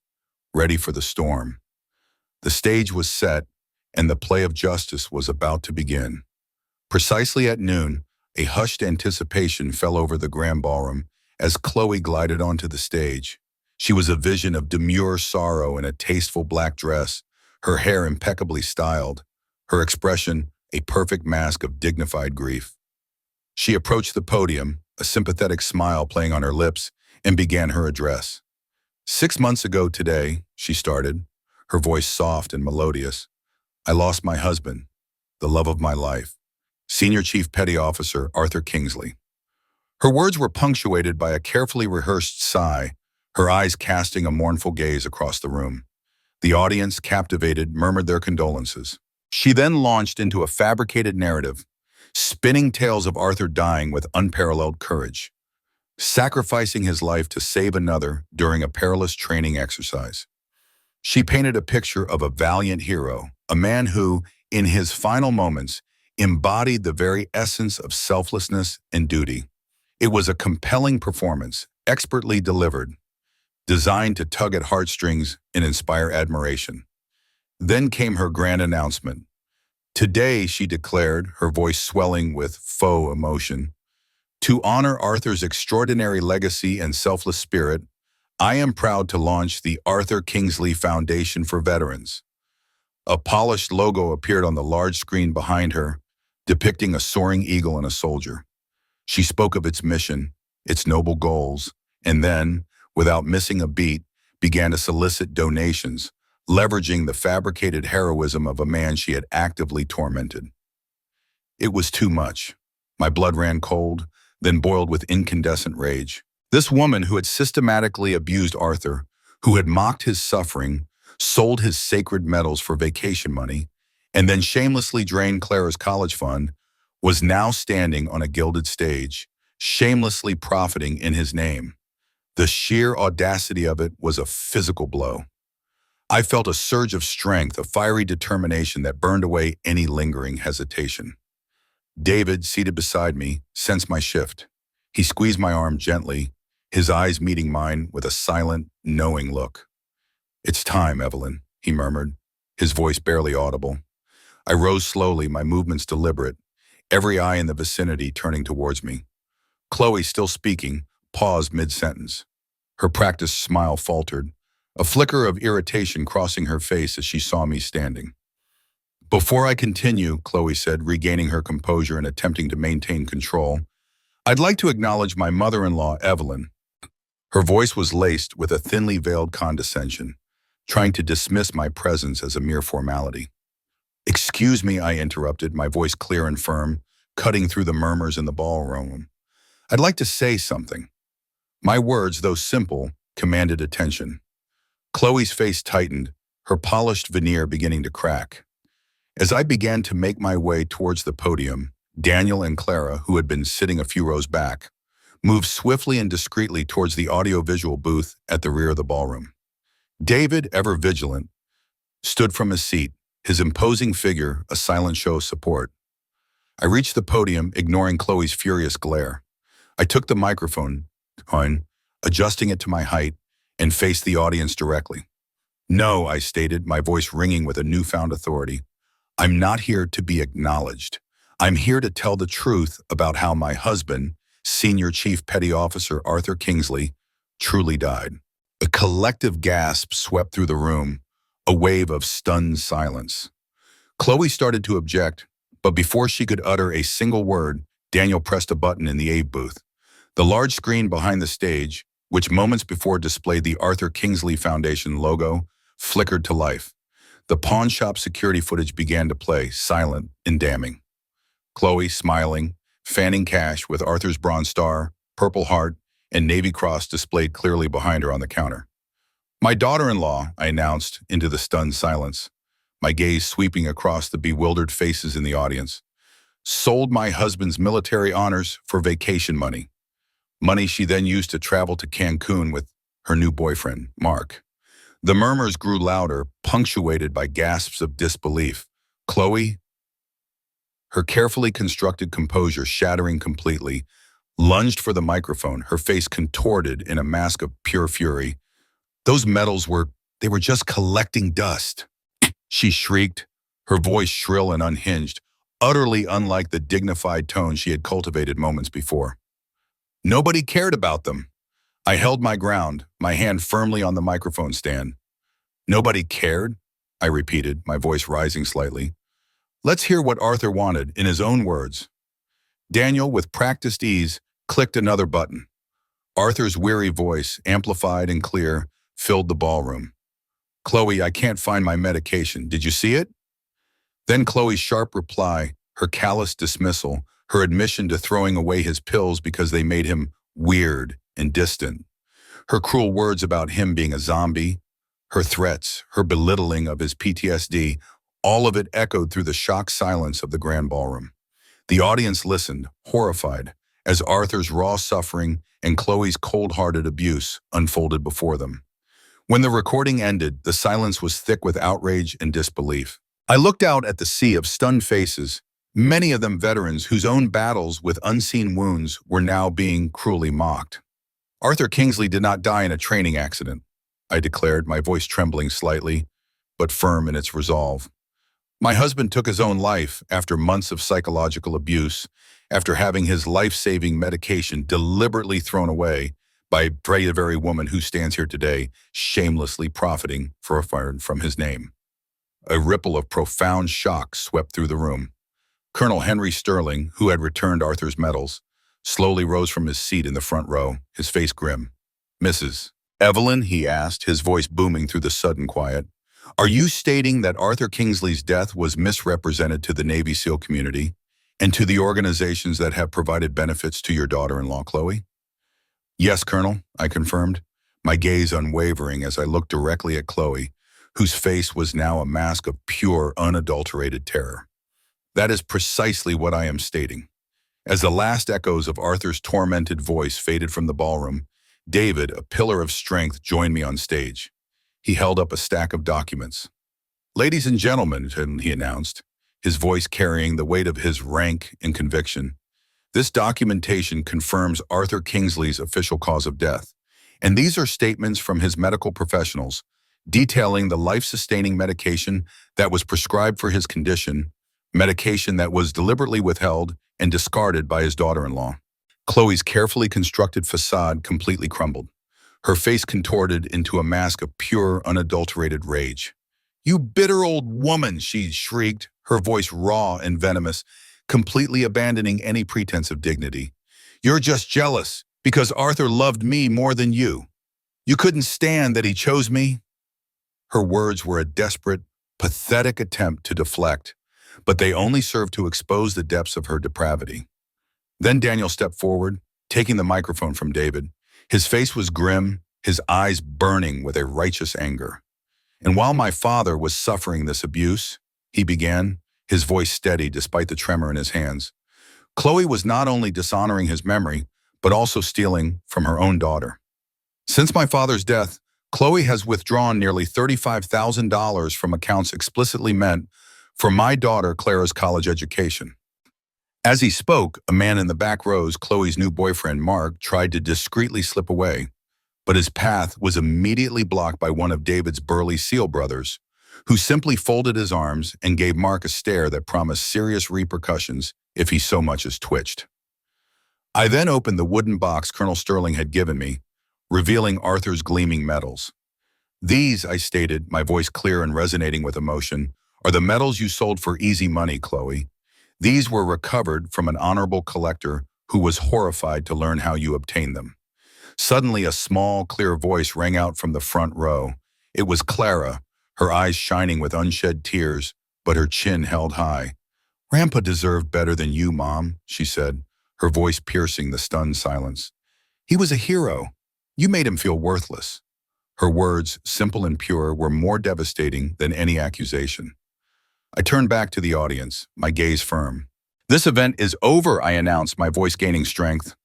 ready for the storm. The stage was set, and the play of justice was about to begin. Precisely at noon, a hushed anticipation fell over the grand ballroom as Chloe glided onto the stage. She was a vision of demure sorrow in a tasteful black dress, her hair impeccably styled, her expression a perfect mask of dignified grief. She approached the podium, a sympathetic smile playing on her lips, and began her address. "6 months ago today," she started, her voice soft and melodious, "I lost my husband, the love of my life, Senior Chief Petty Officer Arthur Kingsley." Her words were punctuated by a carefully rehearsed sigh, her eyes casting a mournful gaze across the room. The audience, captivated, murmured their condolences. She then launched into a fabricated narrative, spinning tales of Arthur dying with unparalleled courage, sacrificing his life to save another during a perilous training exercise. She painted a picture of a valiant hero, a man who, in his final moments, embodied the very essence of selflessness and duty. It was a compelling performance, expertly delivered, designed to tug at heartstrings and inspire admiration. Then came her grand announcement. Today, she declared, her voice swelling with faux emotion, to honor Arthur's extraordinary legacy and selfless spirit, I am proud to launch the Arthur Kingsley Foundation for Veterans. A polished logo appeared on the large screen behind her, depicting a soaring eagle and a soldier. She spoke of its mission, its noble goals, and then, without missing a beat, began to solicit donations, leveraging the fabricated heroism of a man she had actively tormented. It was too much. My blood ran cold, then boiled with incandescent rage. This woman who had systematically abused Arthur, who had mocked his suffering, sold his sacred medals for vacation money, and then shamelessly drained Clara's college fund, was now standing on a gilded stage, shamelessly profiting in his name. The sheer audacity of it was a physical blow. I felt a surge of strength, a fiery determination that burned away any lingering hesitation. David, seated beside me, sensed my shift. He squeezed my arm gently, his eyes meeting mine with a silent, knowing look. "It's time, Evelyn," he murmured, his voice barely audible. I rose slowly, my movements deliberate, every eye in the vicinity turning towards me. Chloe, still speaking, paused mid-sentence. Her practiced smile faltered, a flicker of irritation crossing her face as she saw me standing. "Before I continue," Chloe said, regaining her composure and attempting to maintain control, "I'd like to acknowledge my mother-in-law, Evelyn." Her voice was laced with a thinly veiled condescension, trying to dismiss my presence as a mere formality. "Excuse me," I interrupted, my voice clear and firm, cutting through the murmurs in the ballroom. "I'd like to say something." My words, though simple, commanded attention. Chloe's face tightened, her polished veneer beginning to crack. As I began to make my way towards the podium, Daniel and Clara, who had been sitting a few rows back, moved swiftly and discreetly towards the audiovisual booth at the rear of the ballroom. David, ever vigilant, stood from his seat, his imposing figure a silent show of support. I reached the podium, ignoring Chloe's furious glare. I took the microphone, adjusting it to my height, and faced the audience directly. "No," I stated, my voice ringing with a newfound authority. "I'm not here to be acknowledged. I'm here to tell the truth about how my husband, Senior Chief Petty Officer Arthur Kingsley, truly died." A collective gasp swept through the room, a wave of stunned silence. Chloe started to object, but before she could utter a single word, Daniel pressed a button in the AV booth. The large screen behind the stage, which moments before displayed the Arthur Kingsley Foundation logo, flickered to life. The pawn shop security footage began to play, silent and damning. Chloe, smiling, fanning cash with Arthur's Bronze Star, Purple Heart, and Navy Cross displayed clearly behind her on the counter. "My daughter-in-law," I announced into the stunned silence, my gaze sweeping across the bewildered faces in the audience, "sold my husband's military honors for vacation money. Money she then used to travel to Cancun with her new boyfriend, Mark." The murmurs grew louder, punctuated by gasps of disbelief. Chloe, her carefully constructed composure shattering completely, lunged for the microphone, her face contorted in a mask of pure fury. "Those medals they were just collecting dust," she shrieked, her voice shrill and unhinged, utterly unlike the dignified tone she had cultivated moments before. "Nobody cared about them." I held my ground, my hand firmly on the microphone stand. "Nobody cared?" I repeated, my voice rising slightly. "Let's hear what Arthur wanted, in his own words." Daniel, with practiced ease, clicked another button. Arthur's weary voice, amplified and clear, filled the ballroom. "Chloe, I can't find my medication. Did you see it?" Then Chloe's sharp reply, her callous dismissal, her admission to throwing away his pills because they made him weird and distant. Her cruel words about him being a zombie, her threats, her belittling of his PTSD, all of it echoed through the shocked silence of the grand ballroom. The audience listened, horrified, as Arthur's raw suffering and Chloe's cold-hearted abuse unfolded before them. When the recording ended, the silence was thick with outrage and disbelief. I looked out at the sea of stunned faces, many of them veterans whose own battles with unseen wounds were now being cruelly mocked. "Arthur Kingsley did not die in a training accident," I declared, my voice trembling slightly, but firm in its resolve. My husband took his own life after months of psychological abuse, after having his life-saving medication deliberately thrown away by a very woman who stands here today, shamelessly profiting from his name. A ripple of profound shock swept through the room. Colonel Henry Sterling, who had returned Arthur's medals, slowly rose from his seat in the front row, his face grim. "Mrs. Evelyn," he asked, his voice booming through the sudden quiet, "are you stating that Arthur Kingsley's death was misrepresented to the Navy SEAL community and to the organizations that have provided benefits to your daughter-in-law, Chloe?" "Yes, Colonel," I confirmed, my gaze unwavering as I looked directly at Chloe, whose face was now a mask of pure, unadulterated terror. "That is precisely what I am stating." As the last echoes of Arthur's tormented voice faded from the ballroom, David, a pillar of strength, joined me on stage. He held up a stack of documents. "Ladies and gentlemen," he announced, his voice carrying the weight of his rank and conviction, "this documentation confirms Arthur Kingsley's official cause of death, and these are statements from his medical professionals detailing the life-sustaining medication that was prescribed for his condition, medication that was deliberately withheld and discarded by his daughter-in-law." Chloe's carefully constructed facade completely crumbled, her face contorted into a mask of pure, unadulterated rage. "You bitter old woman," she shrieked, her voice raw and venomous, completely abandoning any pretense of dignity. "You're just jealous because Arthur loved me more than you. You couldn't stand that he chose me." Her words were a desperate, pathetic attempt to deflect, but they only served to expose the depths of her depravity. Then Daniel stepped forward, taking the microphone from David. His face was grim, his eyes burning with a righteous anger. "And while my father was suffering this abuse," he began, his voice steady despite the tremor in his hands, "Chloe was not only dishonoring his memory, but also stealing from her own daughter. Since my father's death, Chloe has withdrawn nearly $35,000 from accounts explicitly meant for my daughter Clara's college education." As he spoke, a man in the back rows, Chloe's new boyfriend, Mark, tried to discreetly slip away, but his path was immediately blocked by one of David's burly SEAL brothers, who simply folded his arms and gave Mark a stare that promised serious repercussions if he so much as twitched. I then opened the wooden box Colonel Sterling had given me, revealing Arthur's gleaming medals. "These," I stated, my voice clear and resonating with emotion, "are the medals you sold for easy money, Chloe. These were recovered from an honorable collector who was horrified to learn how you obtained them." Suddenly, a small, clear voice rang out from the front row. It was Clara, her eyes shining with unshed tears, but her chin held high. "Grandpa deserved better than you, Mom," she said, her voice piercing the stunned silence. "He was a hero. You made him feel worthless." Her words, simple and pure, were more devastating than any accusation. I turned back to the audience, my gaze firm. "This event is over," I announced, my voice gaining strength.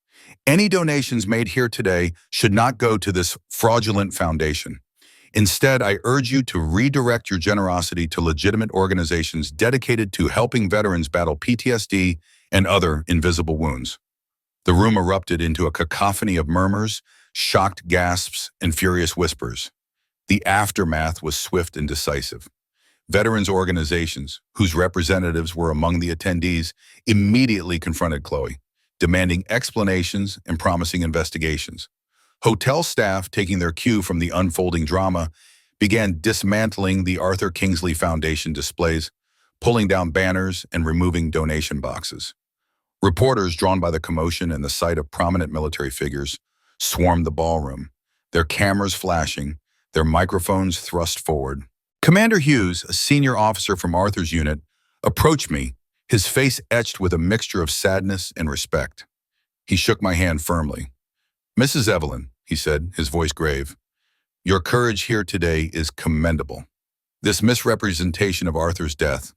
"Any donations made here today should not go to this fraudulent foundation. Instead, I urge you to redirect your generosity to legitimate organizations dedicated to helping veterans battle PTSD and other invisible wounds." The room erupted into a cacophony of murmurs, shocked gasps, and furious whispers. The aftermath was swift and decisive. Veterans organizations, whose representatives were among the attendees, immediately confronted Chloe, demanding explanations and promising investigations. Hotel staff, taking their cue from the unfolding drama, began dismantling the Arthur Kingsley Foundation displays, pulling down banners and removing donation boxes. Reporters, drawn by the commotion and the sight of prominent military figures, swarmed the ballroom, their cameras flashing, their microphones thrust forward. Commander Hughes, a senior officer from Arthur's unit, approached me, his face etched with a mixture of sadness and respect. He shook my hand firmly. "Mrs. Evelyn," he said, his voice grave, "your courage here today is commendable. This misrepresentation of Arthur's death,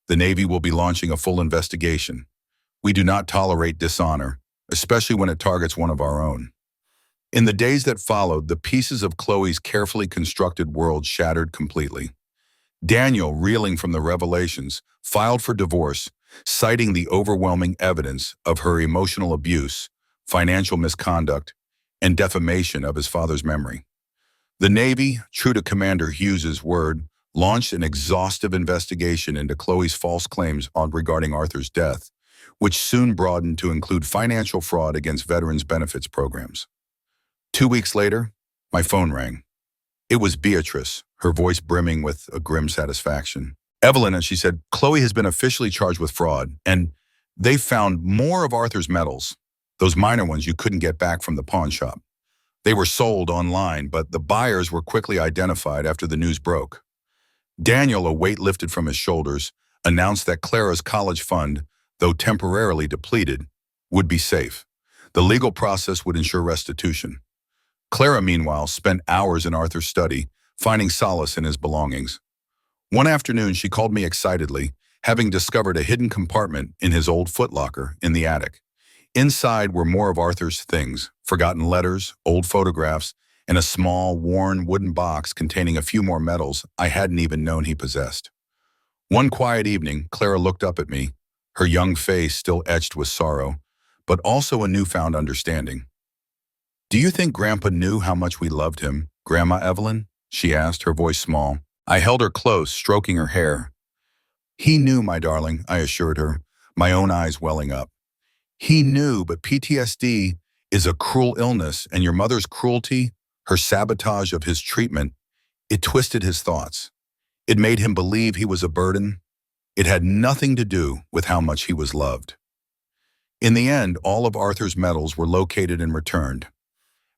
the Navy will be launching a full investigation. We do not tolerate dishonor, especially when it targets one of our own." In the days that followed, the pieces of Chloe's carefully constructed world shattered completely. Daniel, reeling from the revelations, filed for divorce, citing the overwhelming evidence of her emotional abuse, financial misconduct, and defamation of his father's memory. The Navy, true to Commander Hughes's word, launched an exhaustive investigation into Chloe's false claims regarding Arthur's death, which soon broadened to include financial fraud against veterans' benefits programs. 2 weeks later, my phone rang. It was Beatrice, her voice brimming with a grim satisfaction. Evelyn, and she said, Chloe has been officially charged with fraud, and they found more of Arthur's medals, those minor ones you couldn't get back from the pawn shop. They were sold online, but the buyers were quickly identified after the news broke. Daniel, a weight lifted from his shoulders, announced that Clara's college fund, though temporarily depleted, would be safe. The legal process would ensure restitution. Clara, meanwhile, spent hours in Arthur's study, finding solace in his belongings. One afternoon, she called me excitedly, having discovered a hidden compartment in his old footlocker in the attic. Inside were more of Arthur's things, forgotten letters, old photographs, and a small, worn wooden box containing a few more medals I hadn't even known he possessed. One quiet evening, Clara looked up at me, her young face still etched with sorrow, but also a newfound understanding. "Do you think Grandpa knew how much we loved him, Grandma Evelyn?" she asked, her voice small. I held her close, stroking her hair. "He knew, my darling," I assured her, my own eyes welling up. "He knew, but PTSD is a cruel illness, and your mother's cruelty, her sabotage of his treatment, it twisted his thoughts. It made him believe he was a burden. It had nothing to do with how much he was loved." In the end, all of Arthur's medals were located and returned.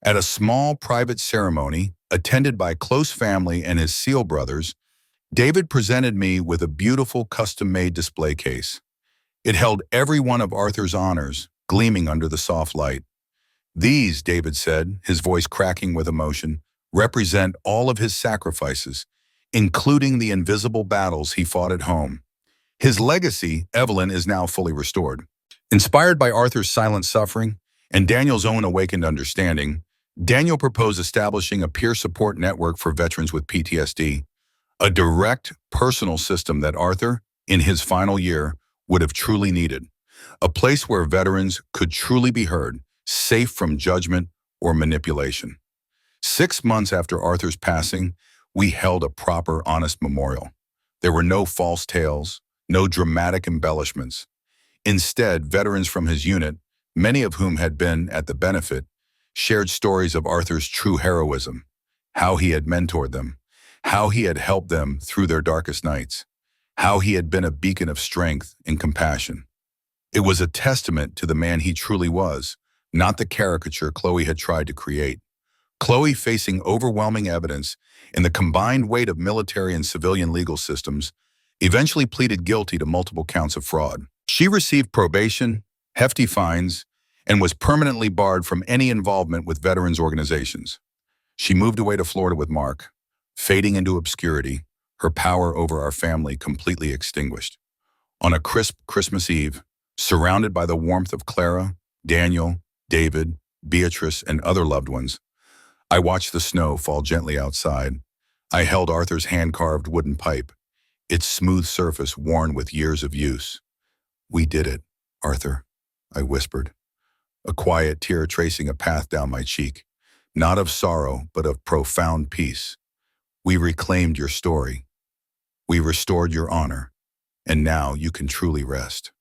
At a small private ceremony, attended by close family and his SEAL brothers, David presented me with a beautiful custom-made display case. It held every one of Arthur's honors, gleaming under the soft light. "These," David said, his voice cracking with emotion, "represent all of his sacrifices, including the invisible battles he fought at home. His legacy, Evelyn, is now fully restored." Inspired by Arthur's silent suffering and Daniel's own awakened understanding, Daniel proposed establishing a peer support network for veterans with PTSD, a direct, personal system that Arthur, in his final year, would have truly needed. A place where veterans could truly be heard, safe from judgment or manipulation. 6 months after Arthur's passing, we held a proper, honest memorial. There were no false tales, no dramatic embellishments. Instead, veterans from his unit, many of whom had been at the benefit, shared stories of Arthur's true heroism, how he had mentored them, how he had helped them through their darkest nights, how he had been a beacon of strength and compassion. It was a testament to the man he truly was, not the caricature Chloe had tried to create. Chloe, facing overwhelming evidence and the combined weight of military and civilian legal systems, eventually pleaded guilty to multiple counts of fraud. She received probation, hefty fines, and was permanently barred from any involvement with veterans organizations. She moved away to Florida with Mark, fading into obscurity, her power over our family completely extinguished. On a crisp Christmas Eve, surrounded by the warmth of Clara, Daniel, David, Beatrice, and other loved ones, I watched the snow fall gently outside. I held Arthur's hand-carved wooden pipe, its smooth surface worn with years of use. "We did it, Arthur," I whispered, a quiet tear tracing a path down my cheek, not of sorrow, but of profound peace. "We reclaimed your story. We restored your honor, and now you can truly rest."